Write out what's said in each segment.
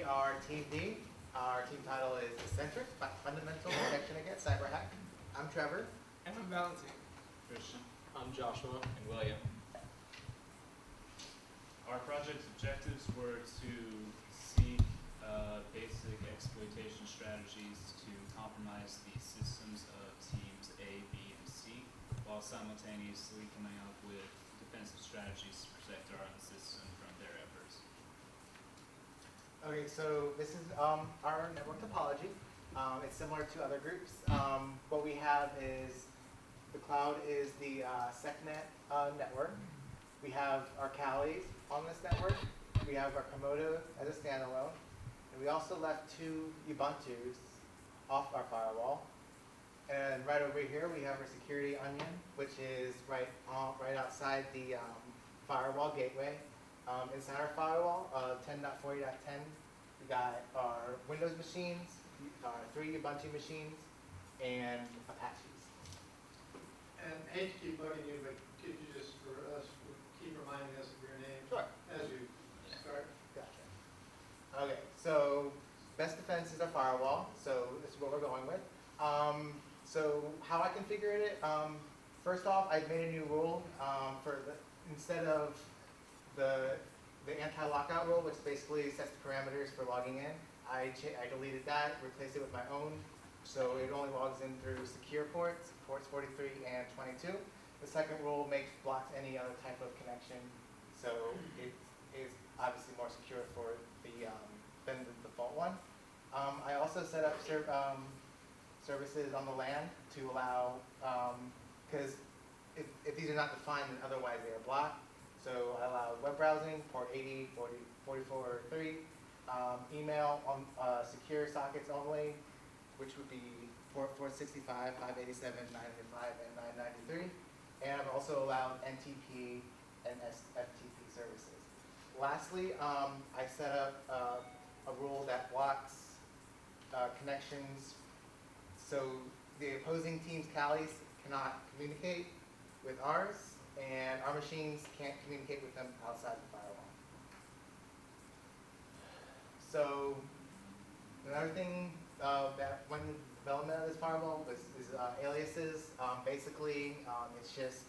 are Team D. Our team title is Eccentric, Fundamental Protection Against Cyber Hack. I'm Trevor. And I'm Valentine. Christian. I'm Joshua. And William. Our project's objectives were to seek basic exploitation strategies to compromise the systems of teams A, B, and C, while simultaneously coming up with defensive strategies to protect our own system from their efforts. Okay, so this is our network topology. It's similar to other groups. What we have is the cloud is the SecNet network. We have our Callis on this network. We have our Komodo as a standalone. And we also left two Ubuntu's off our firewall. And right over here we have our security onion, which is right outside the firewall gateway. Inside our firewall, 10.40.10, we got our Windows machines, 3 Ubuntu machines, and Apaches. And I hate to keep bugging you, but could you just, for us, keep reminding us of your name Sure. as you start? Gotcha. Okay, so best defense is our firewall, so this is what we're going with. So how I configured it, first off, I made a new rule instead of the anti-lockout rule, which basically sets the parameters for logging in. I deleted that, replaced it with my own, so it only logs in through secure ports 43 and 22. The second rule blocks any other type of connection, so it is obviously more secure for than the default one. I also set up services on the LAN to allow, because if these are not defined, then otherwise they are blocked. So I allow web browsing, port 80, 44.3, email on secure sockets only, which would be port 465, 587, 995, and 993. And I've also allowed NTP and FTP services. Lastly, I set up a rule that blocks connections so the opposing team's Callis cannot communicate with ours, and our machines can't communicate with them outside the firewall. So another thing that went in the development of this firewall is aliases. Basically, it's just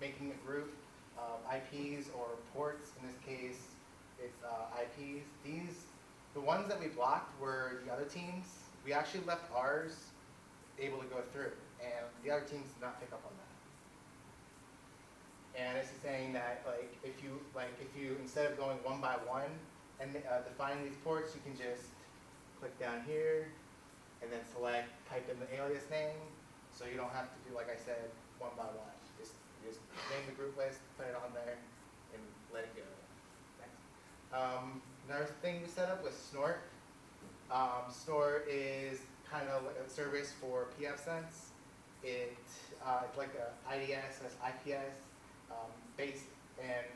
making a group of IPs or ports. In this case, it's IPs. The ones that we blocked were the other teams. We actually left ours able to go through, and the other teams did not pick up on that. And this is saying that if you instead of going one by one and defining these ports, you can just click down here and then type in the alias name, so you don't have to do, like I said, one by one. Just name the group list, put it on there, and let it go. Next. Another thing we set up was Snort. Snort is kind of like a service for pfSense. It's like a IDS, IPS based and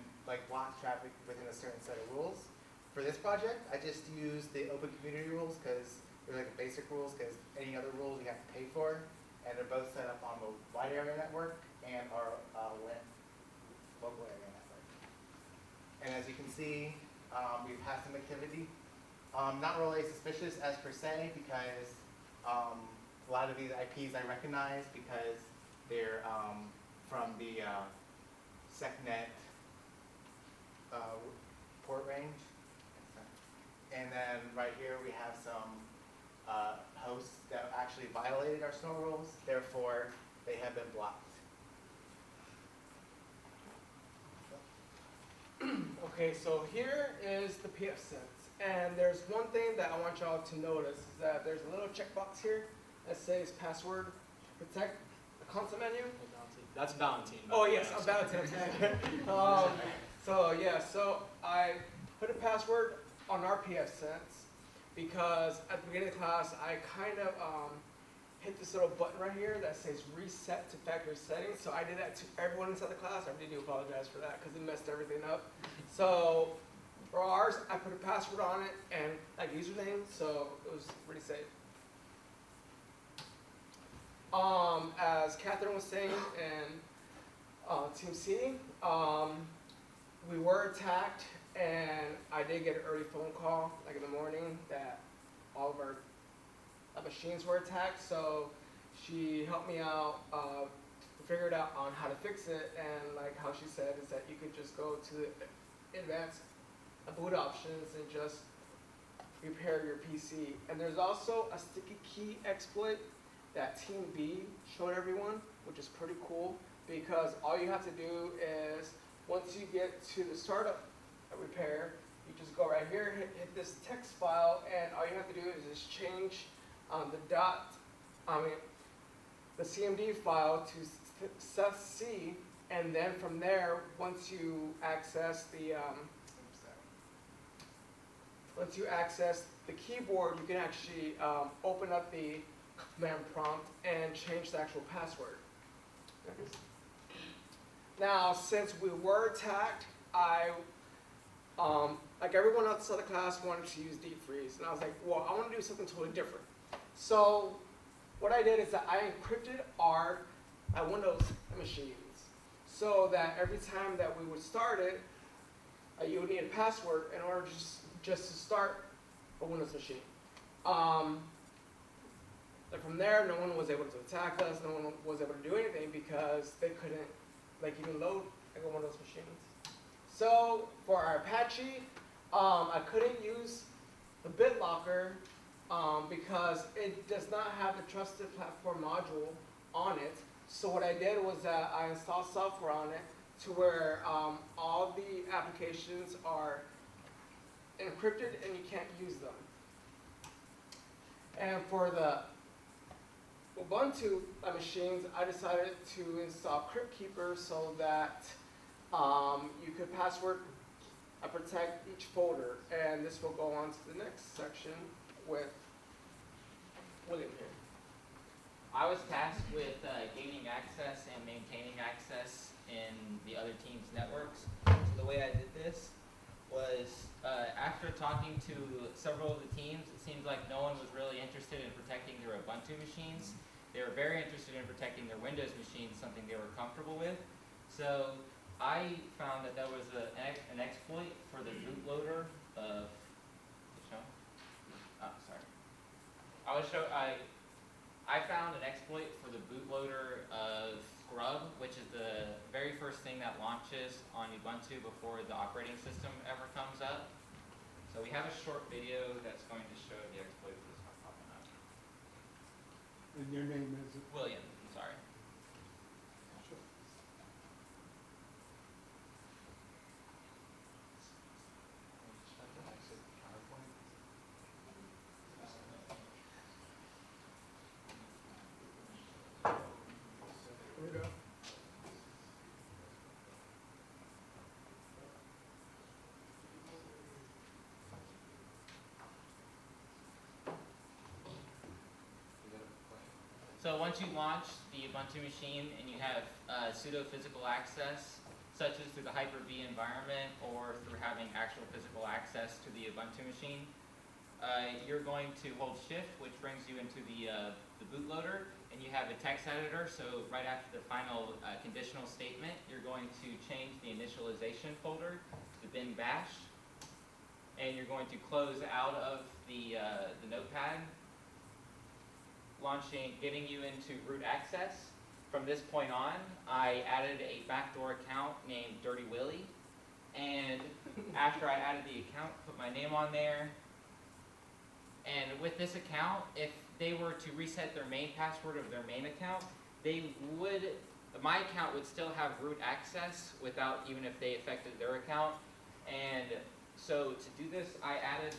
blocks traffic within a certain set of rules. For this project, I just used the open community rules because they're like basic rules, because any other rules you have to pay for, and they're both set up on the wide area network and our local area network. And as you can see, we've had some activity. Not really suspicious as per se, because a lot of these IPs I recognize because they're from the SecNet port range. And then right here we have some hosts that actually violated our Snort rules, therefore they have been blocked. Okay, so here is the pfSense. And there's one thing that I want y'all to notice is that there's a little checkbox here that says password protect the console menu. That's Valentine. Oh yes, I'm Valentine. So I put a password on our pfSense because at the beginning of the class I kind of hit this little button right here that says reset to factory settings. So I did that to everyone inside the class. I really do apologize for that because it messed everything up. So for ours, I put a password on it and username, so it was pretty safe. As Catherine was saying, and Team C, we were attacked and I did get an early phone call, like in the morning, that all of our machines were attacked. So she helped me out, figured out on how to fix it, and like how she said is that you could just go to the advanced boot options and just repair your PC. And there's also a sticky key exploit that Team B showed everyone, which is pretty cool because all you have to do is once you get to the startup repair, you just go right here, hit this text file, and all you have to do is just change the CMD file to C, and then from there, once you access the keyboard, you can actually open up the command prompt and change the actual password. Now, since we were attacked, I, like everyone else in the class, wanted to use deep freeze, and I was like, well, I want to do something totally different. So what I did is that I encrypted our Windows machines so that every time that we would start it, you would need a password in order just to start a Windows machine. And from there, no one was able to attack us. No one was able to do anything because they couldn't even load one of those machines. So for our Apache, I couldn't use the BitLocker because it does not have the trusted platform module on it. So what I did was that I installed software on it to where all the applications are encrypted and you can't use them. And for the Ubuntu machines, I decided to install CryptKeeper so that you could password protect each folder. And this will go on to the next section with William here. I was tasked with gaining access and maintaining access in the other team's networks. So the way I did this was after talking to several of the teams, it seemed like no one was really interested in protecting their Ubuntu machines. They were very interested in protecting their Windows machines, something they were comfortable with. So I found that there was an exploit for the bootloader of, I found an exploit for the bootloader of Grub, which is the very first thing that launches on Ubuntu before the operating system ever comes up. So we have a short video that's going to show the exploit for this one popping up. And your name is? William, I'm sorry. Here we go. So once you launch the Ubuntu machine and you have pseudo physical access, such as through the Hyper-V environment or through having actual physical access to the Ubuntu machine, you're going to hold Shift, which brings you into the bootloader, and you have a text editor. So right after the final conditional statement, you're going to change the initialization folder to bin bash, and you're going to close out of the notepad, getting you into root access. From this point on, I added a backdoor account named Dirty Willie, and after I added the account, put my name on there. And with this account, if they were to reset their main password of their main account, my account would still have root access without even if they affected their account. And so to do this, I added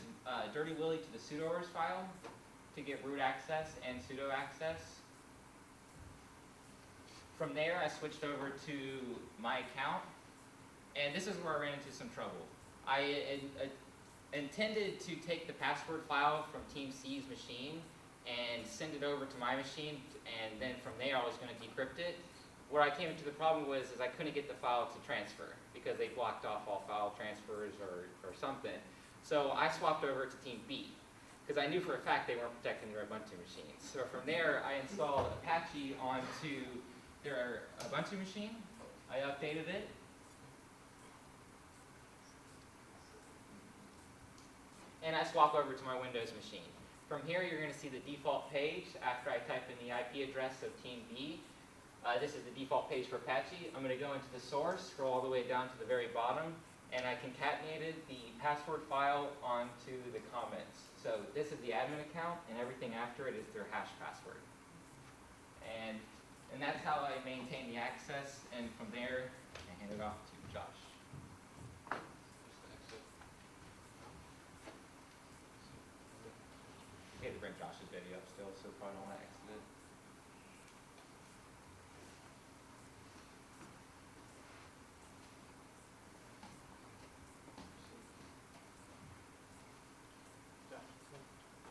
Dirty Willie to the sudoers file to get root access and sudo access. From there, I switched over to my account, and this is where I ran into some trouble. I intended to take the password file from Team C's machine and send it over to my machine, and then from there I was going to decrypt it. Where I came into the problem was I couldn't get the file to transfer because they blocked off all file transfers or something. So I swapped over to Team B, because I knew for a fact they weren't protecting their Ubuntu machines. So from there, I installed Apache onto their Ubuntu machine. I updated it. and I swap over to my Windows machine. From here, you're going to see the default page after I type in the IP address of Team B. This is the default page for Apache. I'm going to go into the source, scroll all the way down to the very bottom, and I concatenated the password file onto the comments. So this is the admin account, and everything after it is their hash password. And that's how I maintain the access, and from there, I hand it off to Josh. We had to bring Josh's video up still, so probably don't want to exit it.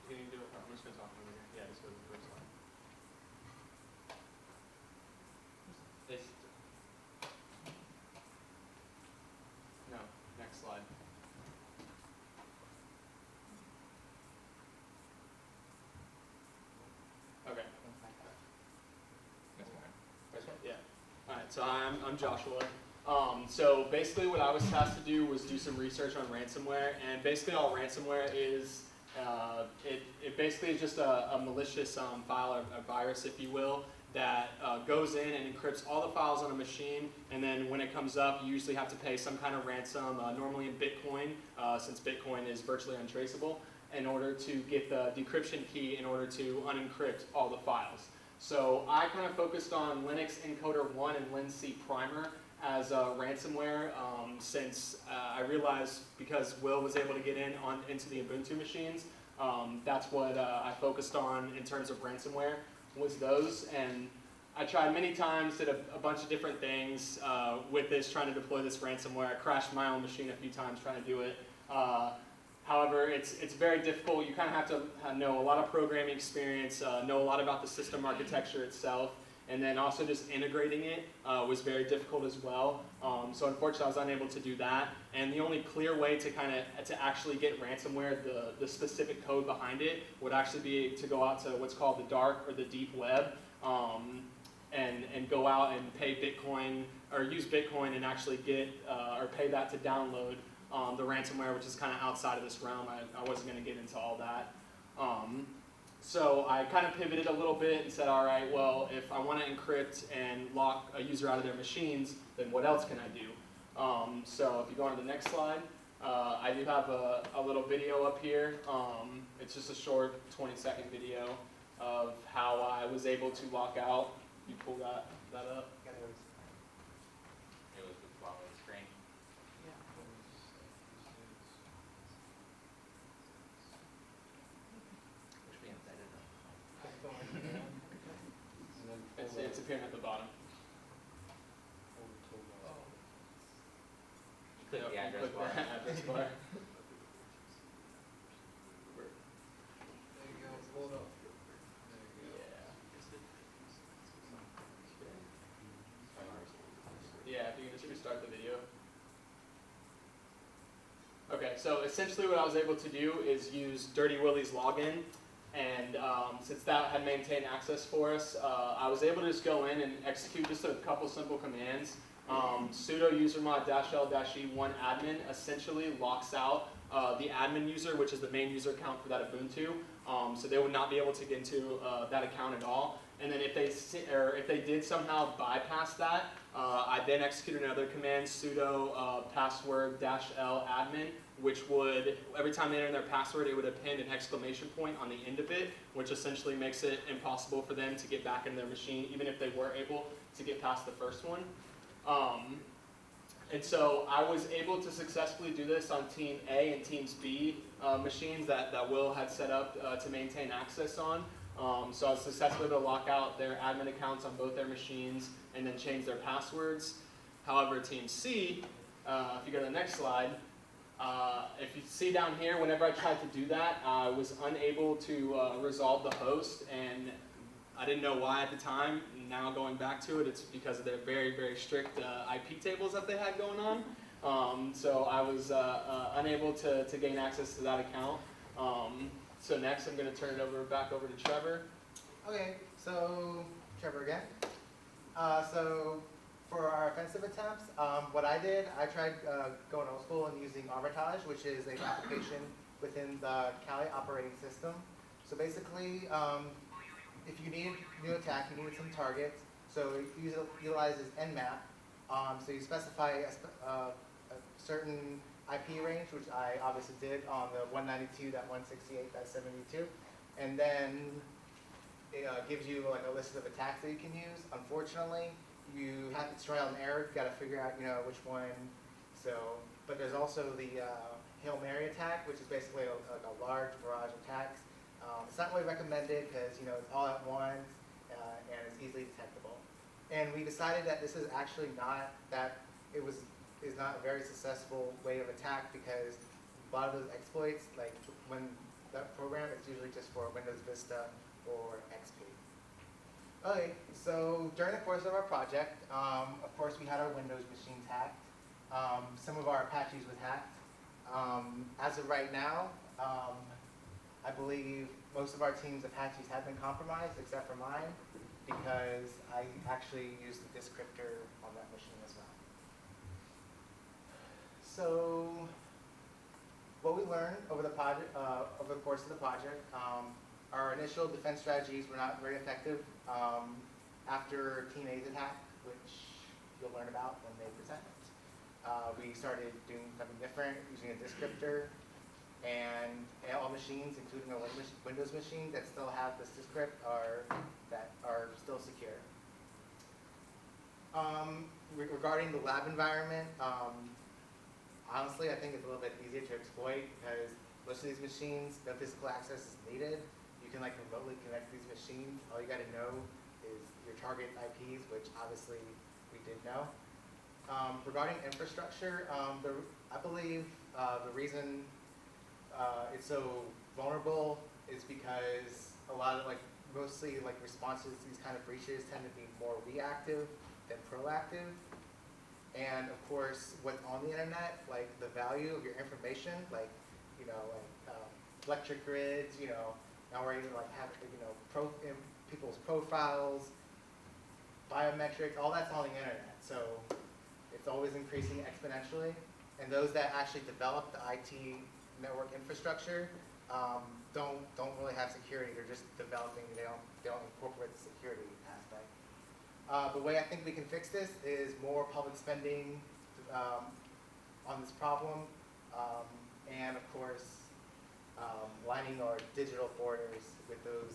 Can you do it? I'm just going to talk over here. Yeah, just go to the first line. This, No, next slide. Okay. this one. First one? Yeah. All right, so I'm Joshua. So basically what I was tasked to do was do some research on ransomware, and basically all ransomware is, it basically is just a malicious file, or a virus, if you will, that goes in and encrypts all the files on a machine, and then when it comes up, you usually have to pay some kind of ransom, normally in Bitcoin, since Bitcoin is virtually untraceable, in order to get the decryption key in order to unencrypt all the files. So I kind of focused on Linux Encoder 1 and LinC Primer as ransomware, since I realized because Will was able to get into the Ubuntu machines, that's what I focused on in terms of ransomware, was those. And I tried many times, did a bunch of different things with this, trying to deploy this ransomware. I crashed my own machine a few times trying to do it. However, it's very difficult. You kind of have to know a lot of programming experience, know a lot about the system architecture itself, and then also just integrating it was very difficult as well. So unfortunately, I was unable to do that. And the only clear way to to actually get ransomware, the specific code behind it, would actually be to go out to what's called the dark or the deep web, and go out and pay Bitcoin, or use Bitcoin and actually get or pay that to download the ransomware, which is kind of outside of this realm. I wasn't going to get into all that. So I kind of pivoted a little bit and said, all right, well, if I want to encrypt and lock a user out of their machines, then what else can I do? So if you go on to the next slide, I do have a little video up here. It's just a short 20-second video of how I was able to lock out. You pull that up. it was with swallowing screen. Which we embedded It's appearing at the bottom. You click the Yep, address click bar. the address bar. There you go, hold up. Yeah, if you can just restart the video. Okay, so essentially what I was able to do is use Dirty Willie's login, and since that had maintained access for us, I was able to just go in and execute just a couple simple commands. Sudo usermod -l-e1 admin essentially locks out the admin user, which is the main user account for that Ubuntu, so they would not be able to get into that account at all. And then if they did somehow bypass that, I then executed another command, sudo password -l admin, which would, every time they enter their password, it would append an exclamation point on the end of it, which essentially makes it impossible for them to get back in their machine, even if they were able to get past the first one. And so I was able to successfully do this on Team A and Teams B machines that Will had set up to maintain access on. So I was successfully able to lock out their admin accounts on both their machines and then change their passwords. However, Team C, if you go to the next slide, if you see down here, whenever I tried to do that, I was unable to resolve the host, and I didn't know why at the time. Now going back to it, it's because of their very, very strict IP tables that they had going on. So I was unable to gain access to that account. So next, I'm going to turn it back over to Trevor. Okay, so Trevor again. So for our offensive attempts, what I did, I tried going old school and using Arbitrage, which is an application within the Kali operating system. So basically, if you need new attack, you need some targets. So it utilizes Nmap. So you specify a certain IP range, which I obviously did on the 192.168.72, and then it gives you like a list of attacks that you can use. Unfortunately, you have to trial and error. You got to figure out, which one. So, but there's also the Hail Mary attack, which is basically a large barrage of attacks. It's not really recommended because it's all at once and it's easily detectable. And we decided that this is actually not that is not a very successful way of attack because a lot of those exploits, like when that program, is usually just for Windows Vista or XP. Okay, so during the course of our project, of course we had our Windows machines hacked. Some of our Apaches was hacked. As of right now, I believe most of our team's Apaches have been compromised except for mine because I actually used the descriptor on that machine as well. So what we learned over the project, over the course of the project, our initial defense strategies were not very effective after Team A's attack, which you'll learn about when they present it. We started doing something different, using a descriptor, and all machines, including our Windows machines that still have this descript, are still secure. Regarding the lab environment, honestly, I think it's a little bit easier to exploit because most of these machines, no physical access is needed. You can remotely connect these machines. All you got to know is your target IPs, which obviously we did know. Regarding infrastructure, I believe the reason it's so vulnerable is because a lot of mostly responses to these kind of breaches tend to be more reactive than proactive. And of course, what's on the internet, the value of your information, electric grids, now we're even have people's profiles, biometrics, all that's on the internet. So it's always increasing exponentially. And those that actually develop the IT network infrastructure don't really have security. They're just developing. They don't incorporate the security aspect. The way I think we can fix this is more public spending on this problem, and of course, lining our digital borders with those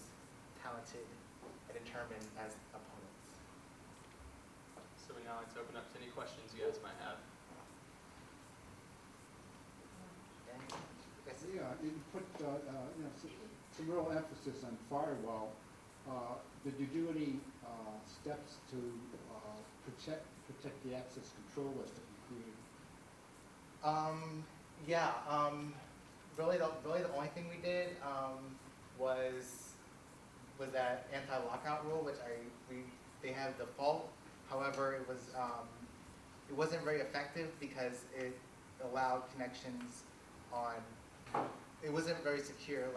talented and determined as opponents. So we now like to open up to any questions you guys might have. Yes. Yeah, you put some real emphasis on firewall. Did you do any steps to protect the access control list that you created? Yeah. Really, the only thing we did was that anti-lockout rule, which they have default. However, it wasn't very effective because it allowed connections on. It wasn't very secure.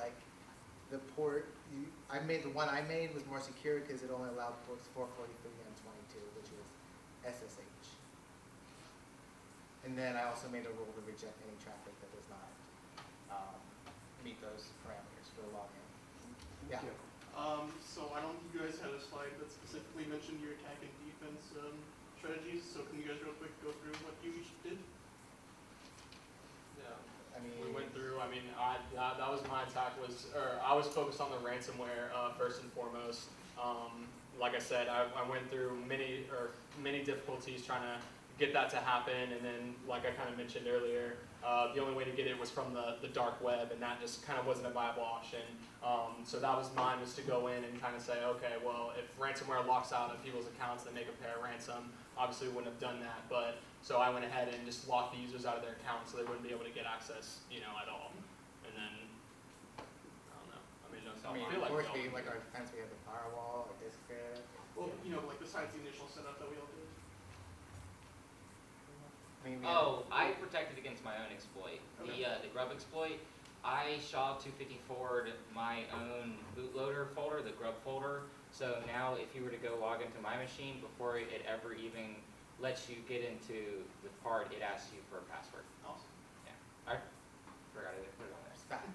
The port, the one I made was more secure because it only allowed ports 443 and 22, which was SSH. And then I also made a rule to reject any traffic that does not meet those parameters for login. Yeah. So I don't think you guys had a slide that specifically mentioned your attack and defense strategies. So can you guys real quick go through what you each did? Yeah. I mean, We went through. That was my attack. I was focused on the ransomware first and foremost. Like I said, I went through many difficulties trying to get that to happen, and then, like I kind of mentioned earlier, the only way to get it was from the dark web, and that just kind of wasn't a viable option. So that was mine, was to go in and kind of say, okay, well, if ransomware locks out of people's accounts, then they can pay a ransom. Obviously, we wouldn't have done that, but so I went ahead and just locked the users out of their accounts so they wouldn't be able to get access, at all. And then, I don't know. I feel of course, we our defense, we have the firewall, our disk grid. Well, besides the initial setup that we all did. I protected against my own exploit. Okay. The grub exploit, I SHA-254'd my own bootloader folder, the grub folder. So now if you were to go log into my machine, before it ever even lets you get into the part, it asks you for a password. Awesome. Yeah. I forgot to put it on there. Scott.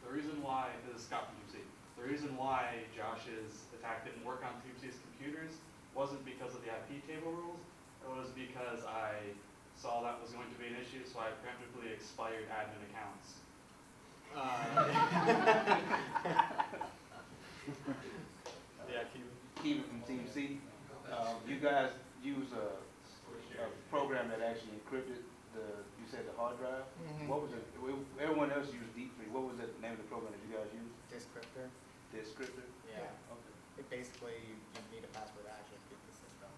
The reason why, this is Scott from Team C, the reason why Josh's attack didn't work on Team C's computers wasn't because of the IP table rules, it was because I saw that was going to be an issue, so I preemptively expired admin accounts. Yeah, Keith. Keegan from Team C. You guys use a program that actually encrypted you said the hard drive? Mhm. What was it? Everyone else used Deep3. What was the name of the program that you guys used? Descriptor. Descriptor? Yeah. Okay. It basically, you need a password to actually get the system.